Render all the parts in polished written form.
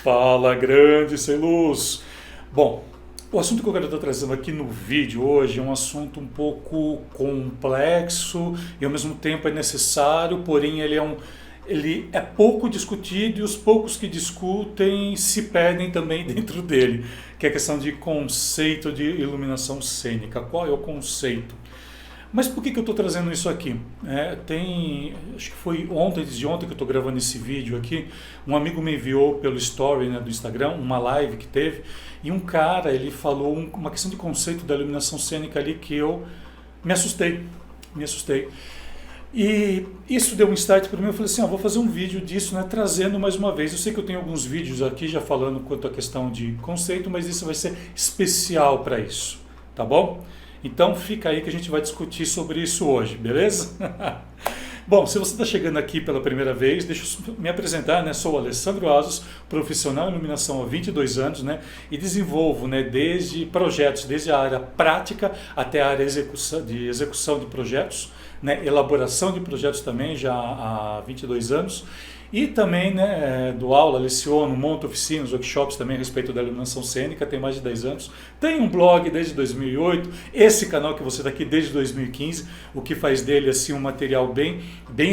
Fala, grande sem luz. Bom, o assunto que eu quero estar trazendo aqui no vídeo hoje é um assunto um pouco complexo e ao mesmo tempo é necessário, porém ele é pouco discutido e os poucos que discutem se perdem também dentro dele, que é a questão de conceito de iluminação cênica. Qual é o conceito? Mas por que eu estou trazendo isso aqui? Acho que foi ontem, antes de ontem que eu estou gravando esse vídeo aqui, um amigo me enviou pelo story, né, do Instagram, uma live que teve, e um cara, ele falou uma questão de conceito da iluminação cênica ali que eu me assustei. E isso deu um start para mim, eu falei assim, vou fazer um vídeo disso, né, trazendo mais uma vez. Eu sei que eu tenho alguns vídeos aqui já falando quanto à questão de conceito, mas isso vai ser especial para isso, tá bom? Então fica aí que a gente vai discutir sobre isso hoje, beleza? Bom, se você está chegando aqui pela primeira vez, deixa eu me apresentar, né? Sou o Alessandro Asos, profissional em iluminação há 22 anos, né? E desenvolvo, né, desde projetos, desde a área prática até a área de execução de projetos, né? Elaboração de projetos também já há 22 anos. E também, né, dou aula, leciono, monto oficinas, workshops também a respeito da iluminação cênica, tem mais de 10 anos. Tenho um blog desde 2008, esse canal que você está aqui desde 2015, o que faz dele assim um material bem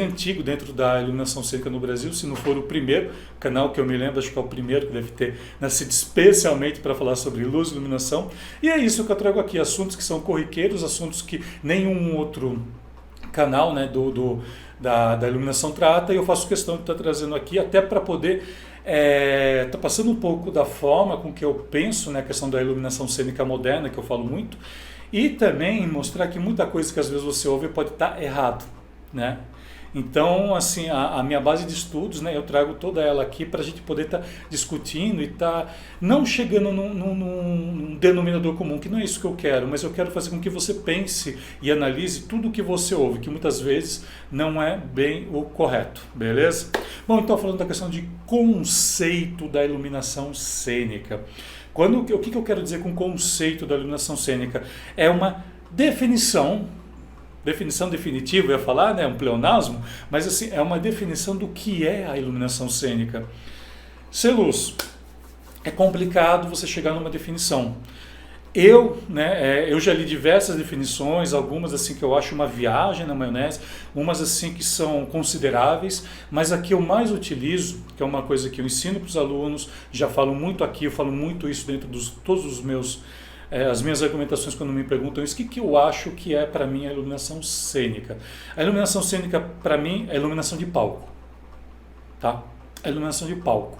antigo dentro da iluminação cênica no Brasil, se não for o primeiro canal que eu me lembro, acho que é o primeiro que deve ter nascido especialmente para falar sobre luz e iluminação. E é isso que eu trago aqui, assuntos que são corriqueiros, assuntos que nenhum outro canal, né, da iluminação trata, e eu faço questão de estar trazendo aqui até para poder estar passando um pouco da forma com que eu penso, né, a questão da iluminação cênica moderna, que eu falo muito, e também mostrar que muita coisa que às vezes você ouve pode estar errado, né? Então, assim, a minha base de estudos, né, eu trago toda ela aqui para a gente poder estar discutindo e estar não chegando num denominador comum, que não é isso que eu quero, mas eu quero fazer com que você pense e analise tudo o que você ouve, que muitas vezes não é bem o correto, beleza? Bom, então falando da questão de conceito da iluminação cênica. O que eu quero dizer com conceito da iluminação cênica? É uma definição definitiva, eu ia falar, né, um pleonasmo, mas assim, é uma definição do que é a iluminação cênica. Ser luz, é complicado você chegar numa definição. Eu já li diversas definições, algumas assim que eu acho uma viagem na maionese, umas assim que são consideráveis, mas a que eu mais utilizo, que é uma coisa que eu ensino para os alunos, já falo muito aqui, eu falo muito isso dentro de todos os meus as minhas argumentações quando me perguntam isso, o que eu acho que é para mim a iluminação cênica. A iluminação cênica para mim é a iluminação de palco, tá? A iluminação de palco,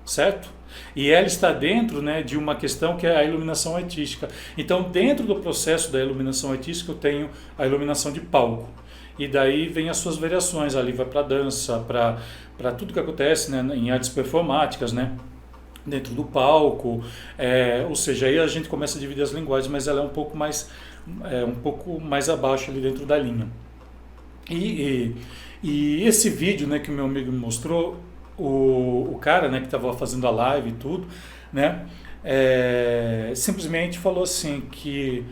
certo? E ela está dentro, né, de uma questão que é a iluminação artística. Então, dentro do processo da iluminação artística, eu tenho a iluminação de palco. E daí vem as suas variações, ali vai para dança, para tudo que acontece, né, em artes performáticas, né? Dentro do palco, ou seja, aí a gente começa a dividir as linguagens, mas ela é um pouco mais abaixo ali dentro da linha. E esse vídeo, né, que o meu amigo me mostrou, o cara, né, que estava fazendo a live e tudo, né, simplesmente falou assim que,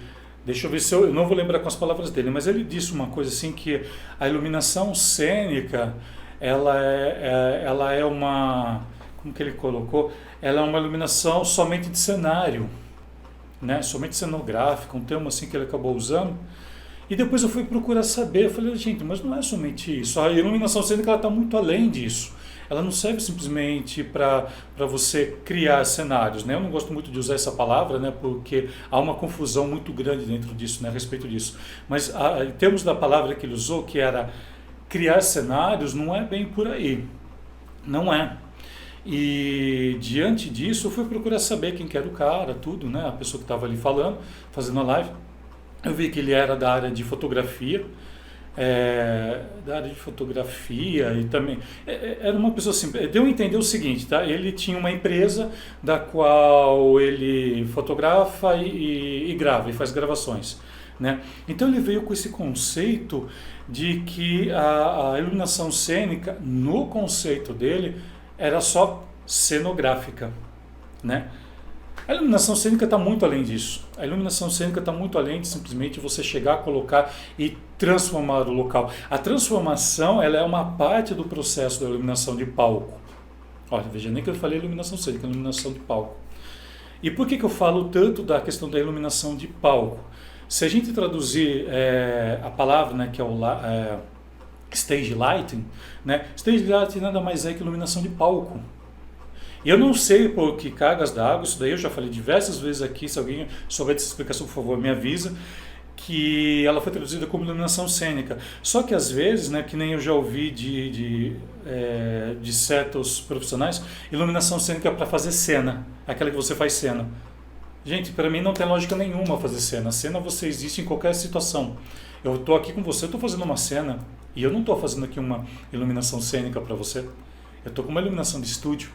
deixa eu ver se eu não vou lembrar com as palavras dele, mas ele disse uma coisa assim que a iluminação cênica, ela é uma, como que ele colocou? Ela é uma iluminação somente de cenário, né? Somente cenográfica, um termo assim que ele acabou usando. E depois eu fui procurar saber, eu falei, gente, mas não é somente isso. A iluminação cênica está muito além disso. Ela não serve simplesmente para você criar cenários, né? Eu não gosto muito de usar essa palavra, né? Porque há uma confusão muito grande dentro disso, né? A respeito disso. Mas em termos da palavra que ele usou, que era criar cenários, não é bem por aí. Não é. E diante disso eu fui procurar saber quem que era o cara, tudo, né? A pessoa que estava ali falando, fazendo a live. Eu vi que ele era da área de fotografia, e também era uma pessoa assim, deu a entender o seguinte, tá? Ele tinha uma empresa da qual ele fotografa e grava, e faz gravações, né? Então ele veio com esse conceito de que a iluminação cênica, no conceito dele, era só cenográfica, né? A iluminação cênica está muito além disso. A iluminação cênica está muito além de simplesmente você chegar, colocar e transformar o local. A transformação, ela é uma parte do processo da iluminação de palco. Olha, veja, nem que eu falei iluminação cênica, iluminação de palco. E por que eu falo tanto da questão da iluminação de palco? Se a gente traduzir a palavra, né, que é o stage lighting, né, stage lighting nada mais é que iluminação de palco. E eu não sei por que cargas d'água, isso daí eu já falei diversas vezes aqui, se alguém souber dessa explicação, por favor, me avisa, que ela foi traduzida como iluminação cênica. Só que às vezes, né, que nem eu já ouvi de certos profissionais, iluminação cênica é para fazer cena, aquela que você faz cena. Gente, para mim não tem lógica nenhuma fazer cena. Cena você existe em qualquer situação. Eu estou aqui com você, eu estou fazendo uma cena, e eu não estou fazendo aqui uma iluminação cênica para você. Eu estou com uma iluminação de estúdio.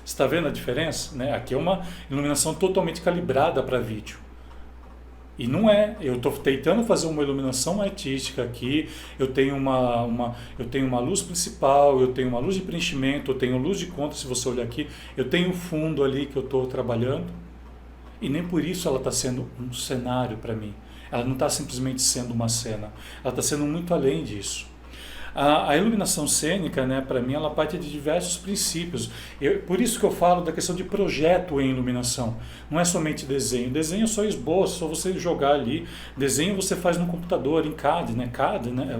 Você está vendo a diferença? Né? Aqui é uma iluminação totalmente calibrada para vídeo. E não é, eu estou tentando fazer uma iluminação artística aqui, eu tenho eu tenho uma luz principal, eu tenho uma luz de preenchimento, eu tenho luz de conta, se você olhar aqui, eu tenho um fundo ali que eu estou trabalhando, e nem por isso ela está sendo um cenário para mim. Ela não está simplesmente sendo uma cena, ela está sendo muito além disso. A iluminação cênica, né, para mim, ela parte de diversos princípios. Por isso que eu falo da questão de projeto em iluminação. Não é somente desenho. Desenho é só esboço, só você jogar ali. Desenho você faz no computador, em CAD, né? CAD, né?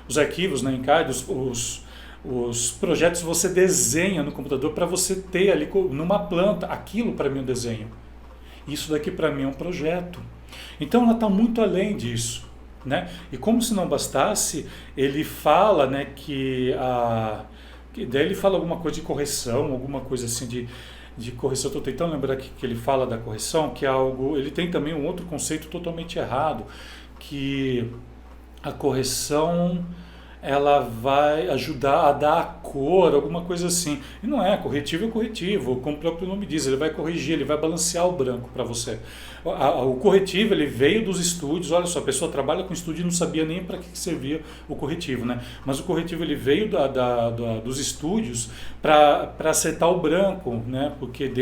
Os arquivos, né? Em CAD, os projetos você desenha no computador para você ter ali numa planta. Aquilo para mim é um desenho. Isso daqui para mim é um projeto. Então ela está muito além disso. Né? E como se não bastasse, ele fala, né, daí ele fala alguma coisa de correção, alguma coisa assim de correção. Estou tentando lembrar que ele fala da correção, que é algo. Ele tem também um outro conceito totalmente errado, que a correção ela vai ajudar a dar a cor, alguma coisa assim. E não é, corretivo é corretivo, como o próprio nome diz, ele vai corrigir, ele vai balancear o branco para você. O corretivo ele veio dos estúdios, olha só, a pessoa trabalha com estúdio e não sabia nem para que servia o corretivo, né? Mas o corretivo ele veio dos estúdios para acertar o branco, né? Porque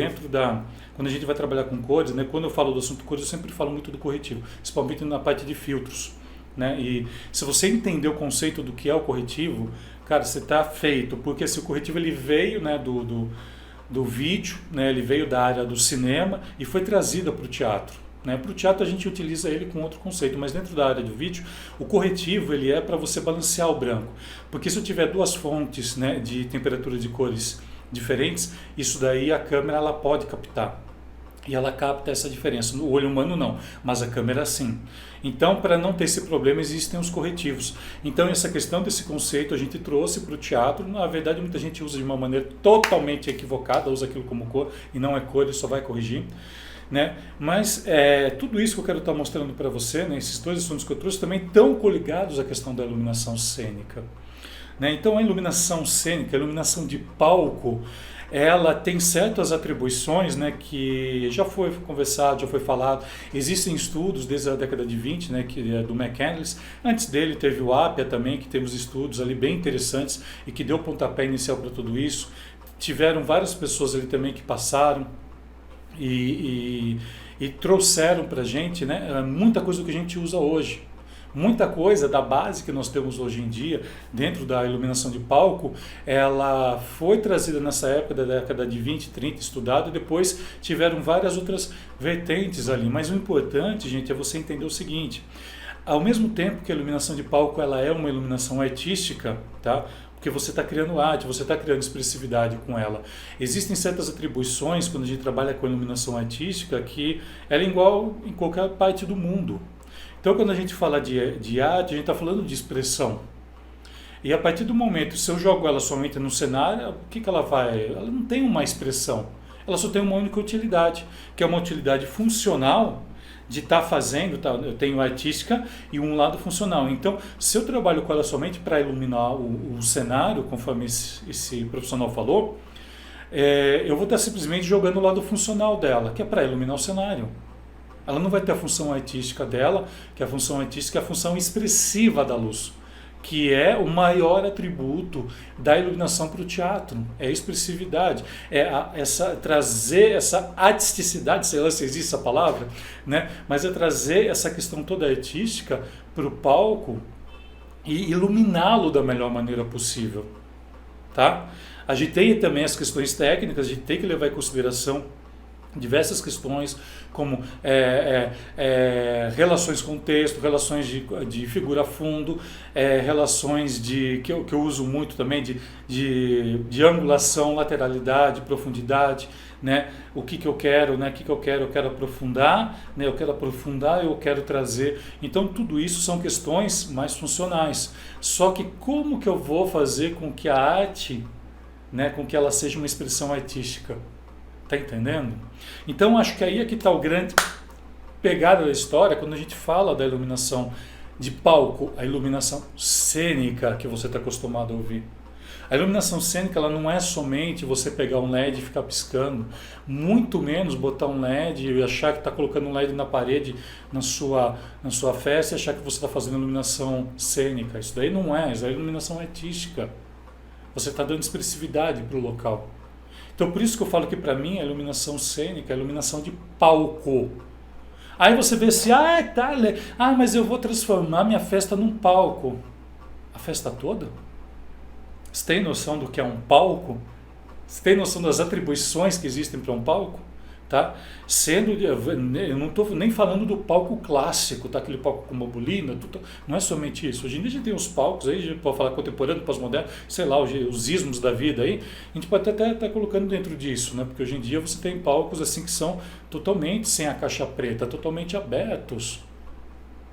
quando a gente vai trabalhar com cores, né? Quando eu falo do assunto cores, eu sempre falo muito do corretivo, principalmente na parte de filtros. Né? E se você entender o conceito do que é o corretivo, cara, você está feito, porque assim, o corretivo ele veio, né, do vídeo, né, ele veio da área do cinema e foi trazido para o teatro. Né? Para o teatro a gente utiliza ele com outro conceito, mas dentro da área do vídeo, o corretivo ele é para você balancear o branco, porque se eu tiver duas fontes, né, de temperatura de cores diferentes, isso daí a câmera ela pode captar. E ela capta essa diferença. No olho humano não, mas a câmera sim. Então, para não ter esse problema, existem os corretivos. Então, essa questão desse conceito a gente trouxe para o teatro. Na verdade, muita gente usa de uma maneira totalmente equivocada, usa aquilo como cor, e não é cor, ele só vai corrigir. Né? Mas tudo isso que eu quero estar mostrando para você, né, esses dois assuntos que eu trouxe, também estão coligados à questão da iluminação cênica. Né? Então, a iluminação cênica, a iluminação de palco, ela tem certas atribuições, né, que já foi conversado, já foi falado. Existem estudos desde a década de 20, né, que é do McCandless. Antes dele teve o Appia também, que temos estudos ali bem interessantes e que deu pontapé inicial para tudo isso. Tiveram várias pessoas ali também que passaram e trouxeram para a gente, né, muita coisa que a gente usa hoje. Muita coisa da base que nós temos hoje em dia, dentro da iluminação de palco, ela foi trazida nessa época da década de 20, 30, estudada, e depois tiveram várias outras vertentes ali. Mas o importante, gente, é você entender o seguinte: ao mesmo tempo que a iluminação de palco ela é uma iluminação artística, tá? Porque você está criando arte, você está criando expressividade com ela. Existem certas atribuições, quando a gente trabalha com iluminação artística, que ela é igual em qualquer parte do mundo. Então, quando a gente fala de arte, a gente está falando de expressão. E a partir do momento, se eu jogo ela somente no cenário, o que ela vai? Ela não tem uma expressão. Ela só tem uma única utilidade, que é uma utilidade funcional de estar fazendo. Eu tenho artística e um lado funcional. Então, se eu trabalho com ela somente para iluminar o cenário, conforme esse profissional falou, eu vou estar simplesmente jogando o lado funcional dela, que é para iluminar o cenário. Ela não vai ter a função artística dela, que a função artística é a função expressiva da luz, que é o maior atributo da iluminação para o teatro, é a expressividade, trazer essa artisticidade, sei lá se existe essa palavra, né? Mas é trazer essa questão toda artística para o palco e iluminá-lo da melhor maneira possível. Tá? A gente tem também as questões técnicas, a gente tem que levar em consideração diversas questões, como relações com texto, relações de figura fundo, relações que eu uso muito também de angulação, lateralidade, profundidade, né? O que eu quero, né? Eu quero aprofundar, né? Eu quero trazer. Então tudo isso são questões mais funcionais. Só que como que eu vou fazer com que a arte, né? Com que ela seja uma expressão artística? Tá entendendo? Então acho que aí é que está o grande pegada da história quando a gente fala da iluminação de palco, a iluminação cênica que você está acostumado a ouvir. A iluminação cênica ela não é somente você pegar um LED e ficar piscando, muito menos botar um LED e achar que está colocando um LED na parede na sua festa e achar que você está fazendo iluminação cênica. Isso daí não é, isso é iluminação artística. Você está dando expressividade para o local. Então por isso que eu falo que para mim a iluminação cênica é a iluminação de palco. Aí você vê assim, mas eu vou transformar minha festa num palco. A festa toda? Você tem noção do que é um palco? Você tem noção das atribuições que existem para um palco? Tá? Eu não estou nem falando do palco clássico, tá? Aquele palco com bobulina, não é somente isso. Hoje em dia a gente tem os palcos, aí a gente pode falar contemporâneo, pós-moderno, sei lá, os ismos da vida aí, a gente pode até estar colocando dentro disso, né? Porque hoje em dia você tem palcos assim que são totalmente sem a caixa preta, totalmente abertos.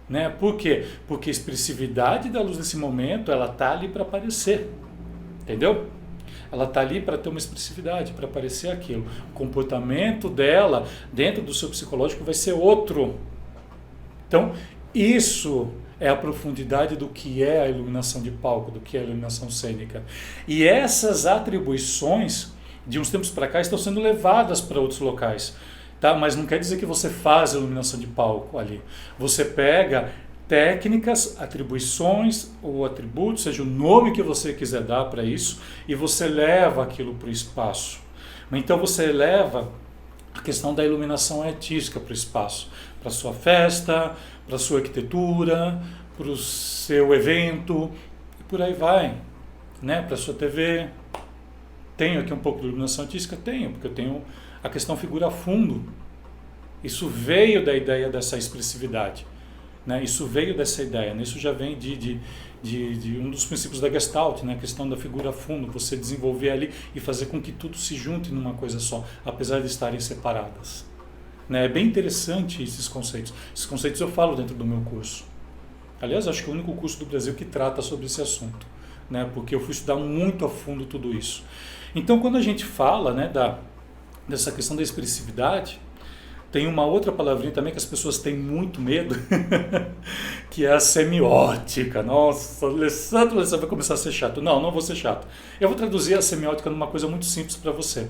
Né? Por quê? Porque a expressividade da luz nesse momento, ela está ali para aparecer, entendeu? Ela está ali para ter uma expressividade, para aparecer aquilo. O comportamento dela, dentro do seu psicológico, vai ser outro. Então, isso é a profundidade do que é a iluminação de palco, do que é a iluminação cênica. E essas atribuições, de uns tempos para cá, estão sendo levadas para outros locais. Tá? Mas não quer dizer que você faz a iluminação de palco ali. Você pega técnicas, atribuições ou atributos, seja o nome que você quiser dar para isso, e você leva aquilo para o espaço. Então você leva a questão da iluminação artística para o espaço, para a sua festa, para a sua arquitetura, para o seu evento, e por aí vai, né? Para a sua TV. Tenho aqui um pouco de iluminação artística? Tenho, porque eu tenho a questão figura fundo. Isso veio da ideia dessa expressividade. Né? Isso veio dessa ideia, né? Isso já vem de um dos princípios da Gestalt, né? A questão da figura fundo, você desenvolver ali e fazer com que tudo se junte numa coisa só, apesar de estarem separadas. Né? É bem interessante esses conceitos. Esses conceitos eu falo dentro do meu curso. Aliás, acho que é o único curso do Brasil que trata sobre esse assunto, né? Porque eu fui estudar muito a fundo tudo isso. Então, quando a gente fala, né, dessa questão da expressividade, tem uma outra palavrinha também que as pessoas têm muito medo, que é a semiótica. Nossa, Alessandro, você vai começar a ser chato. Não, não vou ser chato. Eu vou traduzir a semiótica numa coisa muito simples para você.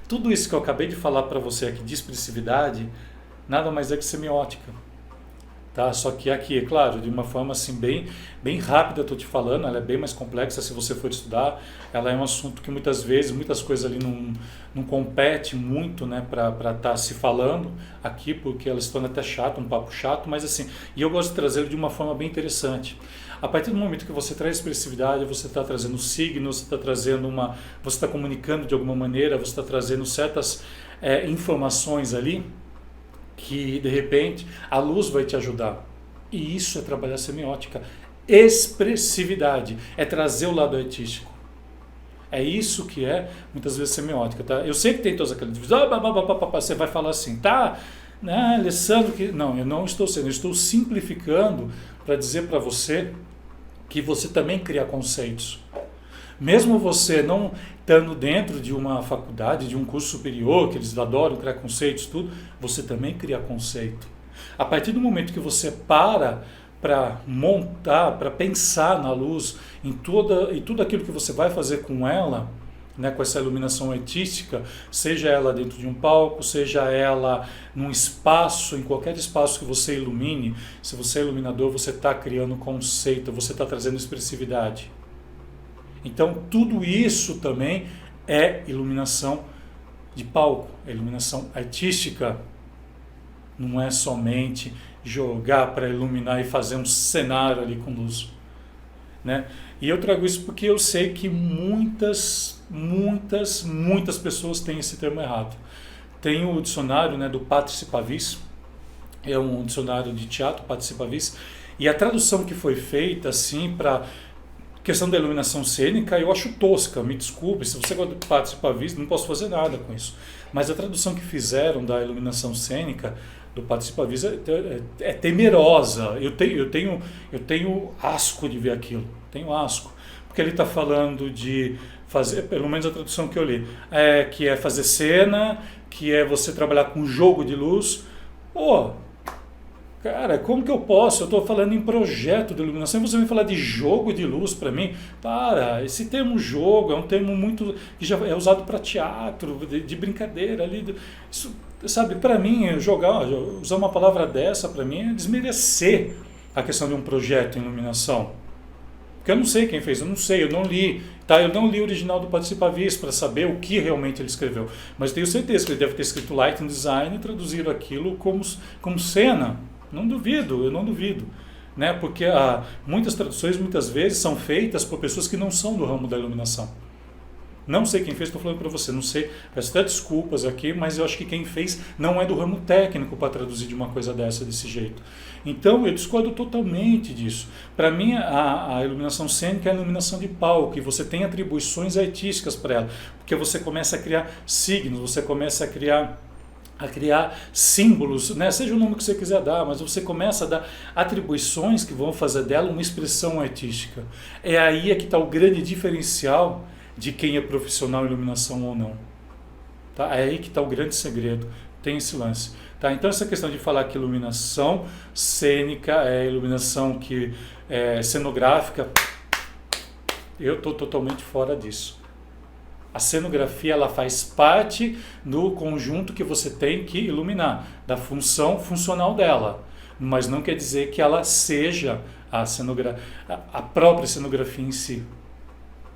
Tudo isso que eu acabei de falar para você aqui de expressividade, nada mais é que semiótica. Tá? Só que aqui, é claro, de uma forma assim bem rápida, estou te falando, ela é bem mais complexa se você for estudar, ela é um assunto que muitas vezes, muitas coisas ali não compete muito, né, para estar se falando aqui, porque ela se torna até chato, um papo chato, mas assim, e eu gosto de trazê-lo de uma forma bem interessante. A partir do momento que você traz expressividade, você está trazendo signos, você está trazendo você está comunicando de alguma maneira, você está trazendo certas informações ali, que de repente a luz vai te ajudar. E isso é trabalhar semiótica. Expressividade é trazer o lado artístico. É isso que é muitas vezes semiótica, tá? Eu sei que tem todas aquelas divisões, você vai falar assim, tá? Alessandro, não, eu não estou sendo, eu estou simplificando para dizer para você que você também cria conceitos. Mesmo você não estando dentro de uma faculdade, de um curso superior, que eles adoram criar conceitos, tudo, você também cria conceito. A partir do momento que você para montar, para pensar na luz, em tudo aquilo que você vai fazer com ela, né, com essa iluminação artística, seja ela dentro de um palco, seja ela num espaço, em qualquer espaço que você ilumine, se você é iluminador, você está criando conceito, você está trazendo expressividade. Então, tudo isso também é iluminação de palco, é iluminação artística. Não é somente jogar para iluminar e fazer um cenário ali com luz. né? E eu trago isso porque eu sei que muitas pessoas têm esse termo errado. Tem o dicionário, né, do Patrice Pavis, é um dicionário de teatro, Patrice Pavis, e a tradução que foi feita assim para questão da iluminação cênica eu acho tosca, me desculpe, se você gosta de Patrice Pavis, não posso fazer nada com isso. Mas a tradução que fizeram da iluminação cênica do Patrice Pavis é temerosa. Eu tenho asco de ver aquilo, tenho asco. Porque ele está falando de fazer, pelo menos a tradução que eu li, que é fazer cena, que é você trabalhar com jogo de luz. Pô, cara, como que eu posso? Eu estou falando em projeto de iluminação e você vem falar de jogo de luz para mim? Para, esse termo jogo é um termo muito que já é usado para teatro, de brincadeira ali. Isso, sabe, para mim, usar uma palavra dessa para mim é desmerecer a questão de um projeto em iluminação. Porque eu não sei quem fez, eu não sei, eu não li. Tá? Eu não li o original do Patrice Pavis para saber o que realmente ele escreveu. Mas tenho certeza que ele deve ter escrito Lighting Design e traduzido aquilo como cena. Não duvido, eu não duvido. Né? Porque muitas traduções, muitas vezes, são feitas por pessoas que não são do ramo da iluminação. Não sei quem fez, estou falando para você, não sei, peço até desculpas aqui, mas eu acho que quem fez não é do ramo técnico para traduzir de uma coisa desse jeito. Então eu discordo totalmente disso. Para mim a iluminação cênica é a iluminação de palco, e você tem atribuições artísticas para ela, porque você começa a criar signos, você começa a criar símbolos, né? Seja o nome que você quiser dar, mas você começa a dar atribuições que vão fazer dela uma expressão artística. É aí que está o grande diferencial de quem é profissional em iluminação ou não. Tá? É aí que está o grande segredo, tem esse lance. Tá? Então essa questão de falar que iluminação cênica é iluminação cenográfica, eu estou totalmente fora disso. A cenografia ela faz parte do conjunto que você tem que iluminar, da função funcional dela, mas não quer dizer que ela seja a própria cenografia em si.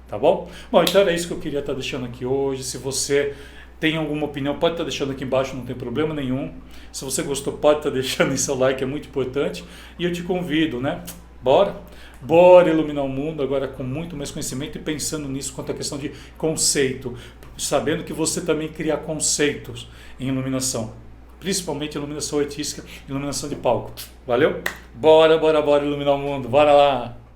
Tá bom? Bom, então era isso que eu queria estar deixando aqui hoje. Se você tem alguma opinião, pode estar deixando aqui embaixo, não tem problema nenhum. Se você gostou, pode estar deixando seu like, é muito importante. E eu te convido, né? Bora iluminar o mundo agora com muito mais conhecimento e pensando nisso quanto à questão de conceito, sabendo que você também cria conceitos em iluminação, principalmente iluminação artística, iluminação de palco. Valeu? Bora iluminar o mundo, bora lá!